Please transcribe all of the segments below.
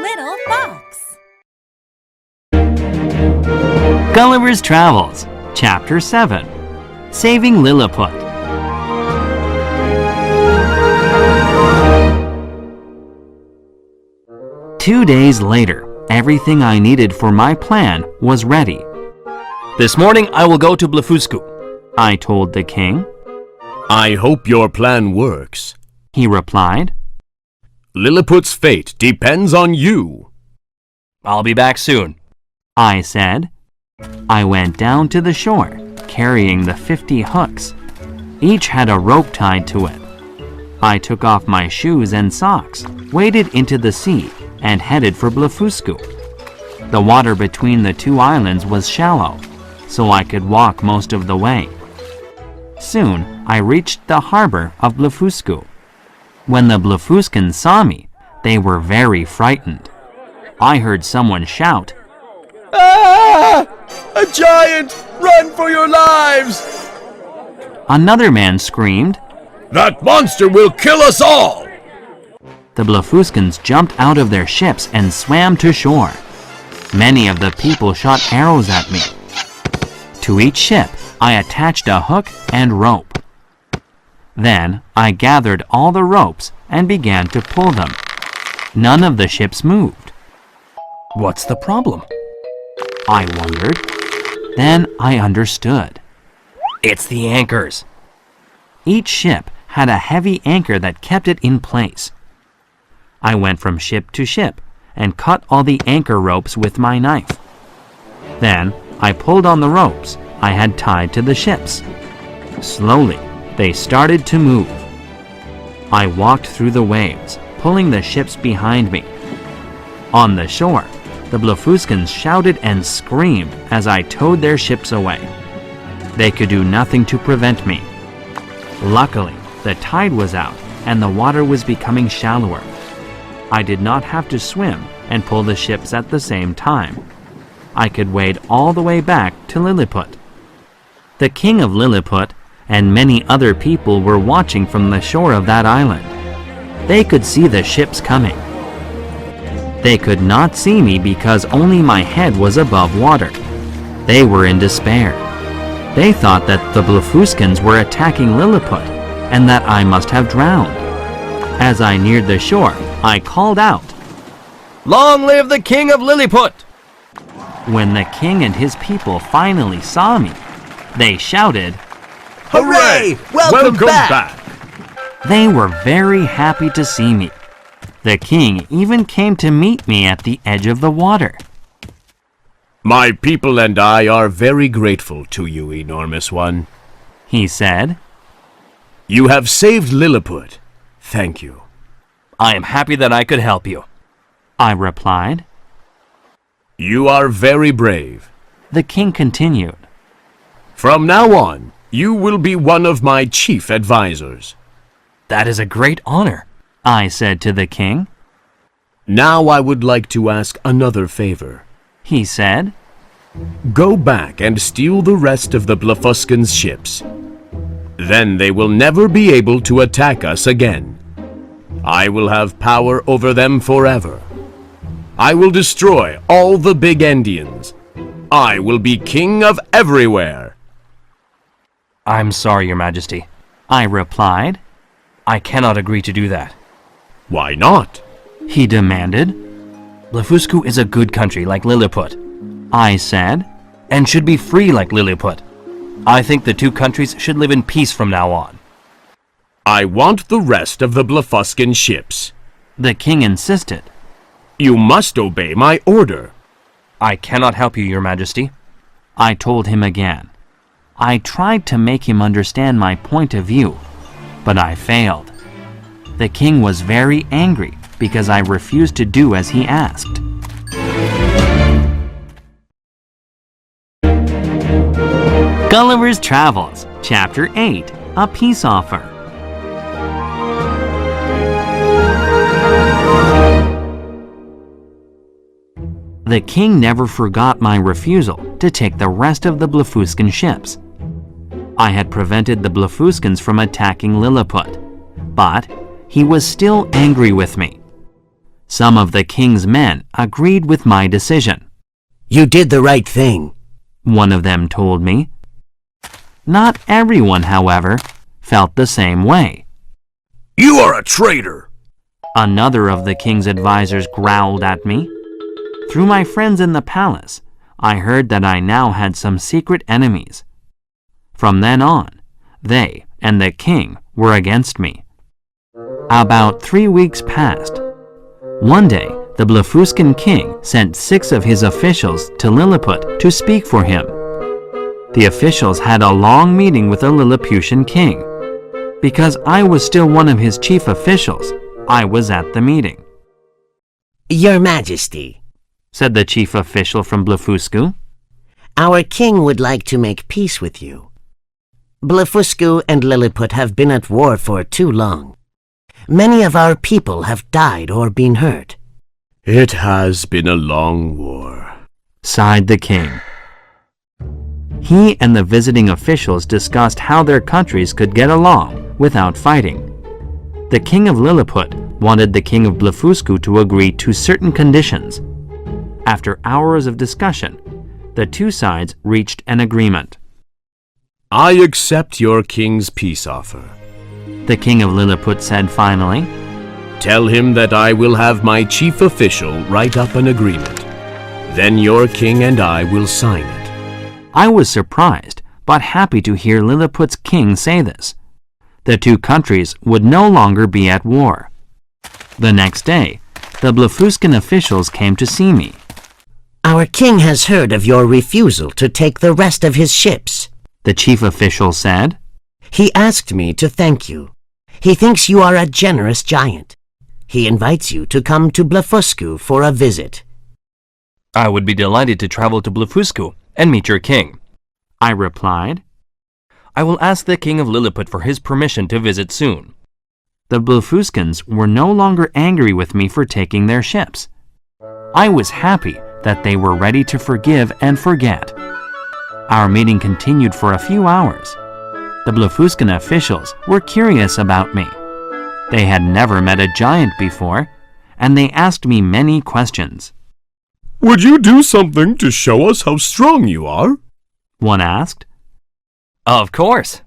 little fox. Gulliver's Travels, Chapter 7, Saving Lilliput. Two days later, everything I needed for my plan was ready. This morning I will go to Blefuscu, I told the king. I hope your plan works, He replied. Lilliput's fate depends on you. I'll be back soon. I said. I went down to the shore, carrying the 50 hooks. Each had a rope tied to it. I took off my shoes and socks, waded into the sea, and headed for Blefuscu. The water between the two islands was shallow, so I could walk most of the way. Soon, I reached the harbor of Blefuscu. When the Blefuscans saw me, they were very frightened. I heard someone shout, Ah! A giant! Run for your lives! Another man screamed. That monster will kill us all! The Blefuscans jumped out of their ships and swam to shore. Many of the people shot arrows at me. To each ship, I attached a hook and rope. Then I gathered all the ropes and began to pull them. None of the ships moved. What's the problem? I wondered. Then I understood. It's the anchors. Each ship had a heavy anchor that kept it in place. I went from ship to ship and cut all the anchor ropes with my knife. Then I pulled on the ropes I had tied to the ships. Slowly, they started to move. I walked through the waves, pulling the ships behind me. On the shore, the Blefuscans shouted and screamed as I towed their ships away. They could do nothing to prevent me. Luckily, the tide was out and the water was becoming shallower. I did not have to swim and pull the ships at the same time. I could wade all the way back to Lilliput. The king of Lilliput and many other people were watching from the shore of that island. They could see the ships coming. They could not see me because only my head was above water. They were in despair. They thought that the Blefuscans were attacking Lilliput and that I must have drowned. As I neared the shore, I called out, Long live the king of Lilliput! When the king and his people finally saw me, they shouted, Hooray! Welcome back! They were very happy to see me. The king even came to meet me at the edge of the water. My people and I are very grateful to you, enormous one, He said. You have saved Lilliput. Thank you. I am happy that I could help you. I replied. You are very brave. The king continued. From now on, you will be one of my chief advisors. That is a great honor, I said to the king. Now I would like to ask another favor. He said. Go back and steal the rest of the Blefuscans' ships. Then they will never be able to attack us again. I will have power over them forever. I will destroy all the big Indians. I will be king of everywhere. I'm sorry, Your Majesty. I replied. I cannot agree to do that. Why not? He demanded. Blefuscu is a good country like Lilliput, I said. and should be free like Lilliput. I think the two countries should live in peace from now on. I want the rest of the Blefuscan ships. The king insisted. You must obey my order. I cannot help you, Your Majesty. I told him again. I tried to make him understand my point of view, but I failed. The king was very angry because I refused to do as he asked. Gulliver's Travels, Chapter 8, A Peace Offer. The king never forgot my refusal to take the rest of the Blefuscan ships. I had prevented the Blefuscans from attacking Lilliput, but he was still angry with me. Some of the king's men agreed with my decision. You did the right thing. One of them told me. Not everyone, however, felt the same way. You are a traitor! Another of the king's advisors growled at me. Through my friends in the palace, I heard that I now had some secret enemies. From then on, they and the king were against me. About 3 weeks passed. One day, the Blefuscan king sent 6 of his officials to Lilliput to speak for him. The officials had a long meeting with the Lilliputian king. Because I was still one of his chief officials, I was at the meeting. Your Majesty, Said the chief official from Blefuscu. our king would like to make peace with you. Blefuscu and Lilliput have been at war for too long. Many of our people have died or been hurt. It has been a long war. Sighed the king. He and the visiting officials discussed how their countries could get along without fighting. The king of Lilliput wanted the king of Blefuscu to agree to certain conditions. After hours of discussion, the two sides reached an agreement. I accept your king's peace offer. The king of Lilliput said finally. Tell him that I will have my chief official write up an agreement. Then your king and I will sign it. I was surprised, but happy to hear Lilliput's king say this. The two countries would no longer be at war. The next day, the Blefuscan officials came to see me. Our king has heard of your refusal to take the rest of his ships. The chief official said. He asked me to thank you. He thinks you are a generous giant. He invites you to come to Blefuscu for a visit. I would be delighted to travel to Blefuscu and meet your king. I replied. I will ask the king of Lilliput for his permission to visit soon. The Blefuscans were no longer angry with me for taking their ships. I was happy that they were ready to forgive and forget. Our meeting continued for a few hours. The Blefuscan officials were curious about me. They had never met a giant before, and they asked me many questions. Would you do something to show us how strong you are? One asked. Of course.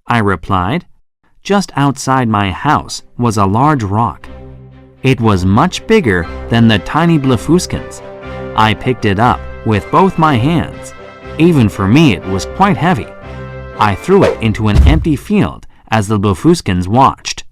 I replied. Just outside my house was a large rock. It was much bigger than the tiny Blefuscans. I picked it up with both my hands. Even for me, it was quite heavy. I threw it into an empty field as the Blefuscans watched.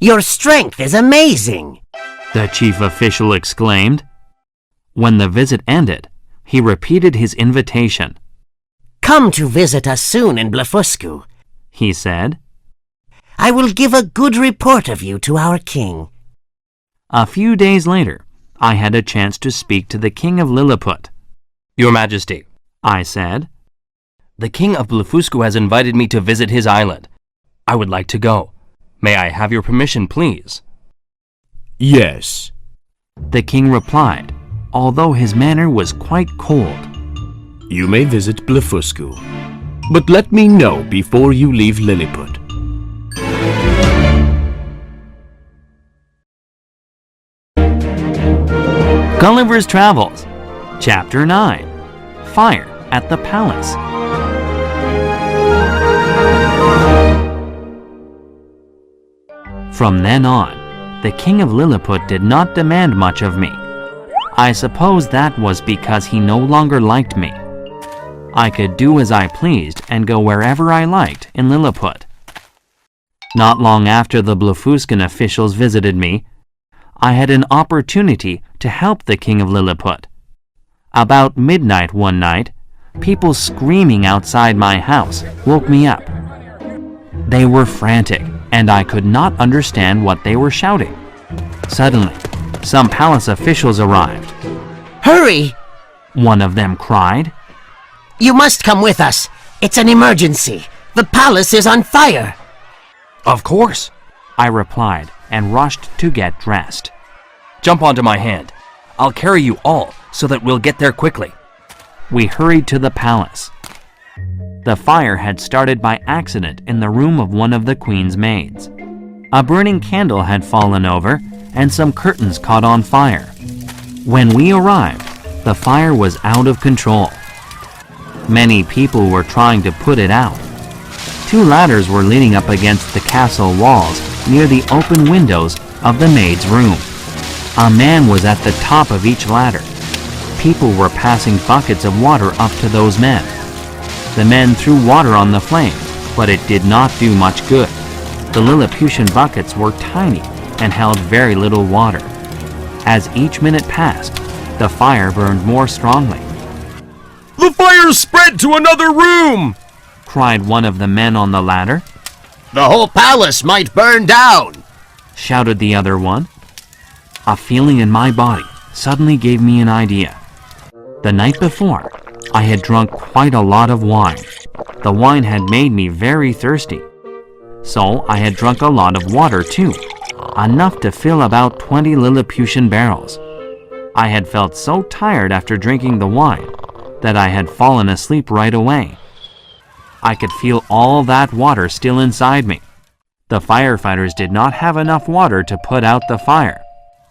Your strength is amazing, The chief official exclaimed. When the visit ended, he repeated his invitation. Come to visit us soon in Blefuscu. He said. I will give a good report of you to our king. A few days later, I had a chance to speak to the king of Lilliput. Your Majesty, I said. the king of Blefuscu has invited me to visit his island. I would like to go. May I have your permission, please? Yes. The king replied, although his manner was quite cold. You may visit Blefuscu, but let me know before you leave Lilliput. Gulliver's Travels, Chapter 9, Fire at the Palace. From then on, the king of Lilliput did not demand much of me. I suppose that was because he no longer liked me. I could do as I pleased and go wherever I liked in Lilliput. Not long after the Blefuscan officials visited me, I had an opportunity to help the king of Lilliput. About midnight one night, people screaming outside my house woke me up. They were frantic, and I could not understand what they were shouting. Suddenly, some palace officials arrived. Hurry! One of them cried. You must come with us. It's an emergency. The palace is on fire. Of course. I replied and rushed to get dressed. Jump onto my hand. I'll carry you all so that we'll get there quickly. We hurried to the palace. The fire had started by accident in the room of one of the queen's maids. A burning candle had fallen over, and some curtains caught on fire. When we arrived, the fire was out of control. Many people were trying to put it out. 2 ladders were leaning up against the castle walls near the open windows of the maid's room. A man was at the top of each ladder. People were passing buckets of water up to those men. The men threw water on the flame, but it did not do much good. The Lilliputian buckets were tiny and held very little water. As each minute passed, the fire burned more strongly. The fire spread to another room! Cried one of the men on the ladder. The whole palace might burn down! Shouted the other one. A feeling in my body suddenly gave me an idea. The night before, I had drunk quite a lot of wine. The wine had made me very thirsty. So I had drunk a lot of water too, enough to fill about 20 Lilliputian barrels. I had felt so tired after drinking the wine that I had fallen asleep right away. I could feel all that water still inside me. The firefighters did not have enough water to put out the fire,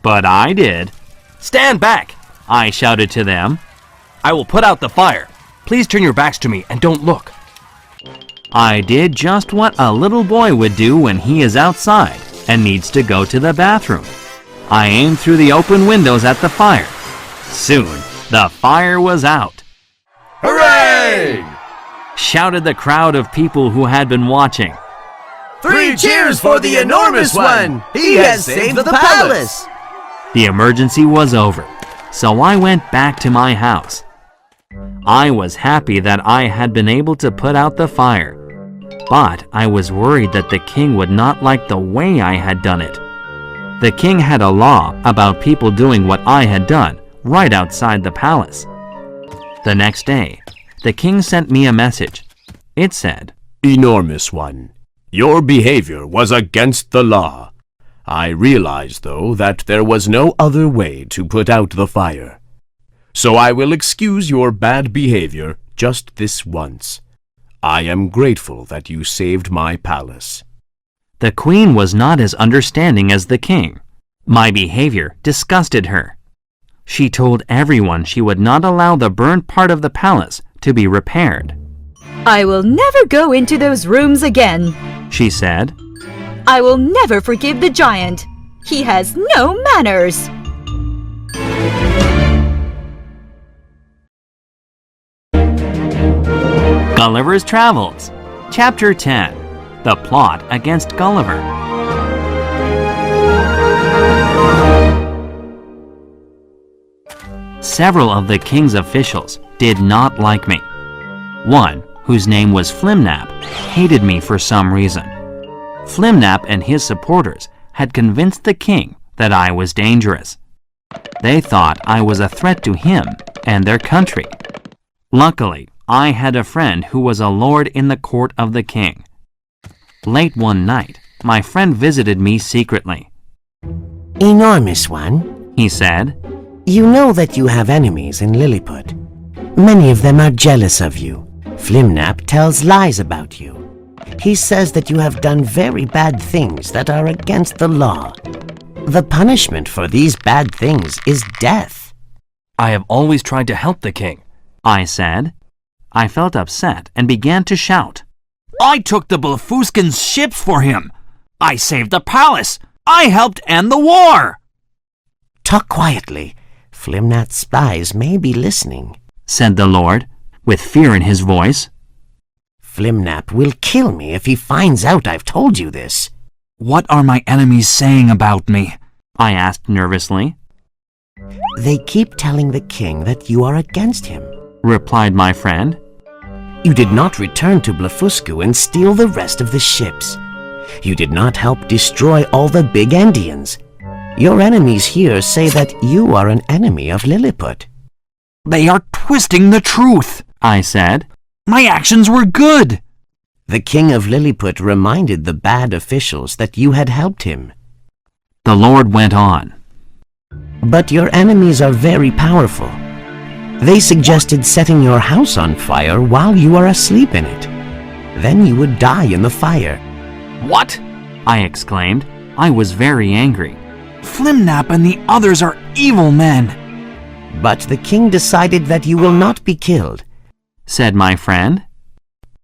but I did. Stand back! I shouted to them. I will put out the fire. Please turn your backs to me and don't look. I did just what a little boy would do when he is outside and needs to go to the bathroom. I aimed through the open windows at the fire. Soon, the fire was out. Hooray! Shouted the crowd of people who had been watching. 3 cheers for the enormous one! He has saved the palace! The emergency was over, so I went back to my house. I was happy that I had been able to put out the fire, but I was worried that the king would not like the way I had done it. The king had a law about people doing what I had done right outside the palace. The next day, the king sent me a message. It said, Enormous one, your behavior was against the law. I realize, though, that there was no other way to put out the fire. So I will excuse your bad behavior just this once. I am grateful that you saved my palace. The queen was not as understanding as the king. My behavior disgusted her. She told everyone she would not allow the burned part of the palace to be repaired. I will never go into those rooms again, She said. I will never forgive the giant. He has no manners. Gulliver's Travels, Chapter 10, The Plot Against Gulliver. Several of the king's officials did not like me. One, whose name was Flimnap, hated me for some reason. Flimnap and his supporters had convinced the king that I was dangerous. They thought I was a threat to him and their country. Luckily, I had a friend who was a lord in the court of the king. Late one night, my friend visited me secretly. Enormous one, He said, you know that you have enemies in Lilliput. Many of them are jealous of you. Flimnap tells lies about you. He says that you have done very bad things that are against the law. The punishment for these bad things is death. I have always tried to help the king. I said. I felt upset and began to shout. I took the Blefuscans' ships for him. I saved the palace. I helped end the war. Talk quietly. Flimnap's spies may be listening. Said the lord, with fear in his voice. Flimnap will kill me if he finds out I've told you this. What are my enemies saying about me? I asked nervously. They keep telling the king that you are against him, Replied my friend. You did not return to Blefuscu and steal the rest of the ships. You did not help destroy all the big Indians. Your enemies here say that you are an enemy of Lilliput. They are twisting the truth, I said. My actions were good. The king of Lilliput reminded the bad officials that you had helped him. The lord went on. But your enemies are very powerful. They suggested setting your house on fire while you are asleep in it. Then you would die in the fire. What? I exclaimed. I was very angry. Flimnap and the others are evil men. But the king decided that you will not be killed. said my friend.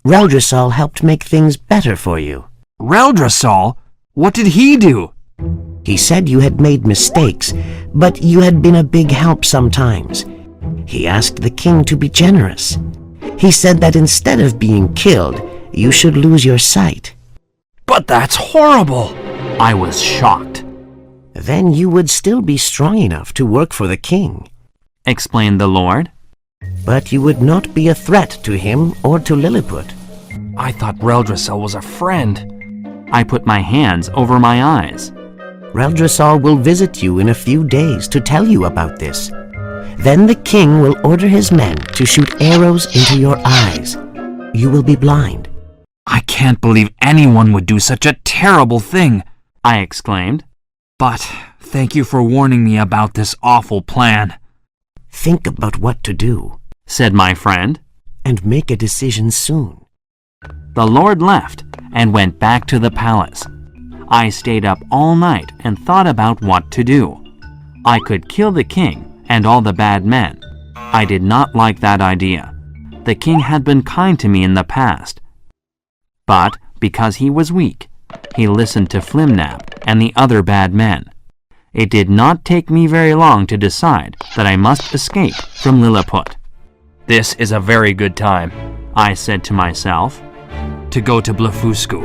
Reldresal helped make things better for you. Reldresal? What did he do? He said you had made mistakes, but you had been a big help sometimes. He asked the king to be generous. He said that instead of being killed, you should lose your sight. But that's horrible. I was shocked, Then you would still be strong enough to work for the king. explained the Lord. But you would not be a threat to him or to Lilliput. I thought Reldresal was a friend. I put my hands over my eyes. Reldresal will visit you in a few days to tell you about this. Then the king will order his men to shoot arrows into your eyes. You will be blind. I can't believe anyone would do such a terrible thing, I exclaimed. but thank you for warning me about this awful plan. Think about what to do Said my friend. and make a decision soon. The Lord left and went back to the palace. I stayed up all night and thought about what to do. I could kill the king and all the bad men. I did not like that idea. The king had been kind to me in the past. But because he was weak, he listened to Flimnap and the other bad men. It did not take me very long to decide that I must escape from Lilliput. This is a very good time. I said to myself. To go to Blefuscu.